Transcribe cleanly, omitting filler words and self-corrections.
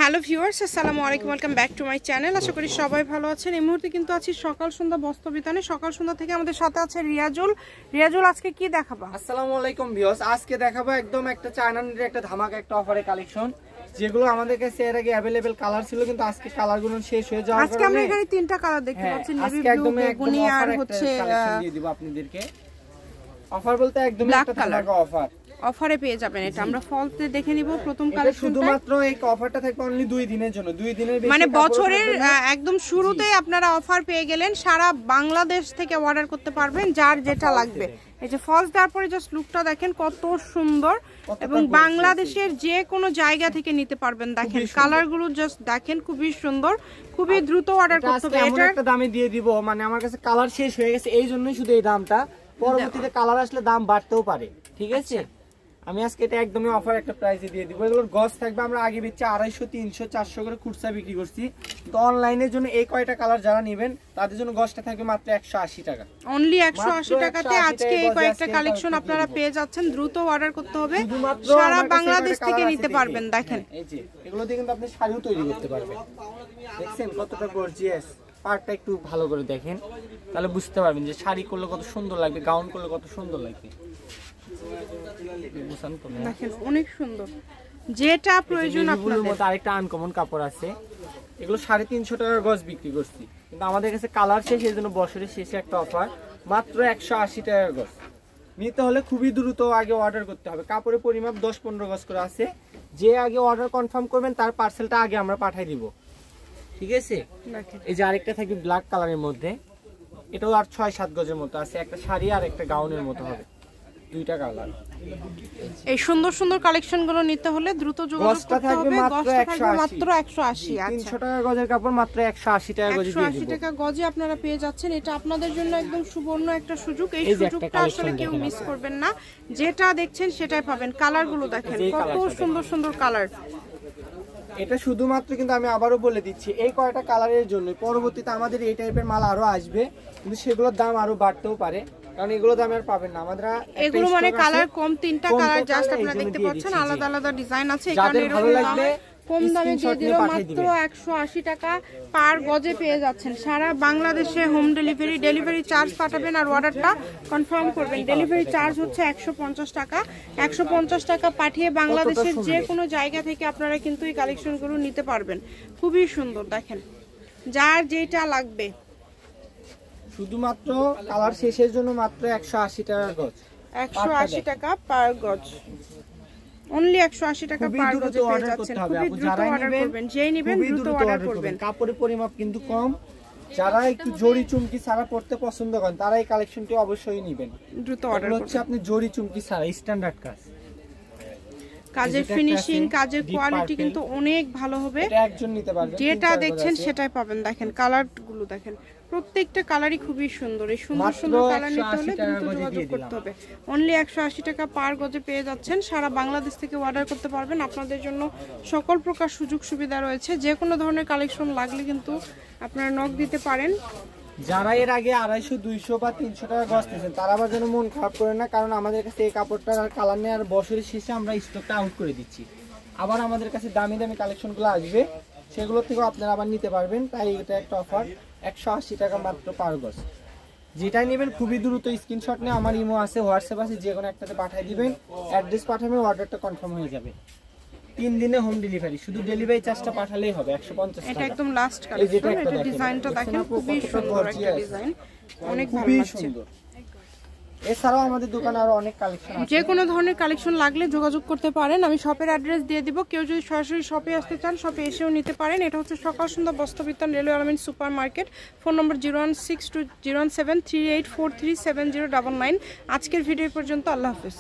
Hello viewers, আসসালামু আলাইকুম, welcome back to my channel. আশা করি সবাই ভালো আছেন। এই মুহূর্তে কিন্তু আছি সকাল সন্ধ্যা বস্ত্র বিতানে। সকাল সন্ধ্যা থেকে আমাদের সাথে আছে রিয়াজুল। রিয়াজুল, আজকে কি দেখাবা? আসসালামু আলাইকুম ভিউয়ার্স, আজকে দেখাবো একদম একটা চায়নার একটা ধামাকা একটা অফারে কালেকশন, যেগুলো আমাদের কাছে এর আগে अवेलेबल কালার ছিল, কিন্তু আজকে কালারগুলো শেষ হয়ে যাওয়ার কারণে আজকে আমরা এখানে তিনটা কালার দেখতে পাচ্ছি, নেভি ব্লু, বেগুনি আর হচ্ছে দিয়ে দিব আপনাদেরকে। অফার বলতে একদম একটা ধামাকা অফার অফারে পেয়ে যাবেন। এটা আমরা ফলতে দেখে নিব। প্রথম কালেকশনটা শুধুমাত্র এই অফারটা থাকবে অনলি 2 দিনের জন্য। 2 দিনের বেশি মানে বছরের একদম শুরুতেই আপনারা অফার পেয়ে গেলেন। সারা বাংলাদেশ থেকে অর্ডার করতে পারবেন যার যেটা লাগবে। এই যে ফলস দেওয়ার পরে জাস্ট লুকটা দেখেন কত সুন্দর, এবং বাংলাদেশের যে কোনো জায়গা থেকে নিতে পারবেন। দেখেন কালারগুলো জাস্ট দেখেন, খুবই সুন্দর, খুবই দ্রুত অর্ডার করতে হবে। এটা একটা দামে দিয়ে দিব, মানে আমার কাছে কালার শেষ হয়ে গেছে এই জন্যই শুধু এই দামটা। পরবর্তীতে কালার আসলে দাম বাড়তেও পারে, ঠিক আছে? আমি আজকে এটা একদমই অফার একটা প্রাইসে দিয়ে দিব। এগুলোর গজ থাকবে, আমরা আগে বেচে 250, 300, 400 করে খুচরা বিক্রি করছি, তো অনলাইনের জন্য এই কয়টা কালার যারা নেবেন তাদের জন্য গজটা থাকবে মাত্র 180 টাকা। অনলি 180 টাকাতে আজকে এই কয়েকটা কালেকশন আপনারা পেয়ে যাচ্ছেন। দ্রুত অর্ডার করতে হবে, সারা বাংলাদেশ থেকে নিতে পারবেন। দেখেন এই যে এগুলো দিয়ে কিন্তু আপনি শাড়িও তৈরি করতে পারবেন। দেখছেন কতটা গর্জিয়াস, পার্টটা একটু ভালো করে দেখেন, তাহলে বুঝতে পারবেন যে শাড়ি করলে কত সুন্দর লাগবে, গাউন করলে কত সুন্দর লাগবে। দেখেন অনেক সুন্দর, যেটা প্রয়োজন আপনাদের। মধ্যে আরেকটা আনকমন কাপড় আছে, এগুলো 350 টাকার গজ বিক্রি করছি, কিন্তু আমাদের কাছে কালার শেষ, এই জন্য বছরের শেষে একটা অফার, মাত্র 180 টাকার গজ। নিতে হলে খুবই দ্রুত আগে অর্ডার করতে হবে। কাপড়ের পরিমাপ 10-15 গজ করে আছে, যে আগে অর্ডার কনফার্ম করবেন তার পার্সেলটা আগে আমরা পাঠিয়ে দিব, ঠিক আছে? এই যে আরেকটা থাকবে ব্ল্যাক কালারের মধ্যে, এটাও আর 6-7 গজের মতো আছে, একটা শাড়ি আর একটা গাউনের মতো হবে, দুইটা কালার। এই সুন্দর সুন্দর কালেকশন গুলো নিতে হলে দ্রুত যোগাযোগ করতে হবে। গজটা থাকবে মাত্র 180। 300 টাকা গজের কাপড় মাত্র 180 টাকা গজে দিয়ে দিব। 180 টাকা গজে আপনারা পেয়ে যাচ্ছেন। এটা আপনাদের জন্য একদম সুবর্ণ একটা সুযোগ। এই সুযোগটা আসলে কেউ মিস করবেন না। যেটা দেখছেন সেটাই পাবেন। কালার গুলো দেখেন কত সুন্দর সুন্দর কালার। এটা শুধুমাত্র কিন্তু আমি আবারও বলে দিচ্ছি এই কয়টা কালারের জন্য। পরবর্তীতে আমাদের এই টাইপের মাল আরো আসবে, কিন্তু সেগুলোর দাম আরো বাড়তেও পারে, কারণ এগুলো দামে আর পাবেন না। আমরা এগুলো মানে কালার কম, তিনটা কালার জাস্ট আপনারা দেখতে পাচ্ছেন, আলাদা আলাদা ডিজাইন আছে। এখানে ভালো লাগবে কম দামে দিয়ে দিল মাত্র 180 টাকা পার গজে পেয়ে যাচ্ছেন। সারা বাংলাদেশে হোম ডেলিভারি, ডেলিভারি চার্জ পাঠাবেন আর অর্ডারটা কনফার্ম করবেন। ডেলিভারি চার্জ হচ্ছে 150 টাকা। 150 টাকা পাঠিয়ে বাংলাদেশের যে কোনো জায়গা থেকে আপনারা কিন্তু এই কালেকশনগুলো নিতে পারবেন। খুবই সুন্দর, দেখেন যার যেটা লাগবে। শুধুমাত্র কালার শেষের জন্য মাত্র 180 টাকা গজ, 180 টাকা পার গজ, অনলি 180 টাকা পার গজে পেয়ে যাচ্ছেন। খুবই দ্রুত অর্ডার করবেন, যেই নেবেন দ্রুত অর্ডার করবেন। কাপড়ের পরিমাপ কিন্তু কম, যারা একটু জরি চুমকি ছাড়া পড়তে পছন্দ করেন তারা এই কালেকশনটি অবশ্যই নেবেন। দ্রুত অর্ডার হচ্ছে আপনি জরি চুমকি ছাড়া স্ট্যান্ডার্ড কাজ, কাজের ফিনিশিং, কাজের কোয়ালিটি কিন্তু অনেক ভালো হবে। এটা একজন নিতে পারবে, যেটা দেখছেন সেটাই পাবেন। দেখেন কালার গুলো দেখেন, প্রত্যেকটা কালারই খুবই সুন্দর। এই সুন্দর সুন্দর কালার নিতে হলে দ্রুত যোগাযোগ করতে হবে। অনলি 180 টাকা পার গজে পেয়ে যাচ্ছেন। সারা বাংলাদেশ থেকে অর্ডার করতে পারবেন। আপনাদের জন্য সকল প্রকার সুযোগ সুবিধা রয়েছে। যে কোনো ধরনের কালেকশন লাগলে কিন্তু আপনারা নক দিতে পারেন। যারা এর আগে 250, 200 বা 300 টাকা গজ নিয়েছেন তারা আবার যেন মন খারাপ করে না, কারণ আমাদের কাছে এই কাপড়টার আর কালার নেই, আর বছরের শেষে আমরা স্টকটা আউট করে দিচ্ছি। আবার আমাদের কাছে দামি দামি কালেকশনগুলো আসবে, সেগুলো থেকেও আপনারা আবার নিতে পারবেন। তাই এটা একটা অফার, 180 টাকা মাত্র পার গজ। যেটাই নেবেন খুবই দ্রুত স্ক্রিনশট নিয়ে আমার ইমো আছে, হোয়াটসঅ্যাপ আছে, যে কোনো একটাতে পাঠিয়ে দিবেন। অ্যাড্রেস পাঠাবেন, অর্ডারটা কনফার্ম হয়ে যাবে। 3 দিনে হোম ডেলিভারি, শুধু ডেলিভারি চার্জটা পাঠালেই হবে 150 টাকা। এটা একদম লাস্ট কালেকশন। এটা ডিজাইনটা দেখেন, খুবই সুন্দর একটা ডিজাইন, অনেক ভালো লাগছে। এছাড়াও আমাদের দোকানে আরো অনেক কালেকশন আছে। যে কোনো ধরনের কালেকশন লাগলে যোগাযোগ করতে পারেন। আমি শপের অ্যাড্রেস দিয়ে দিব। কেউ যদি সরাসরি শপে আসতে চান শপে এসেও নিতে পারেন। এটা হচ্ছে সকাল সন্ধ্যা বস্ত্র বিতান, railway element super market. Phone number 0162073843709। আজকের ভিডিও পর্যন্ত, আল্লাহ হাফেজ।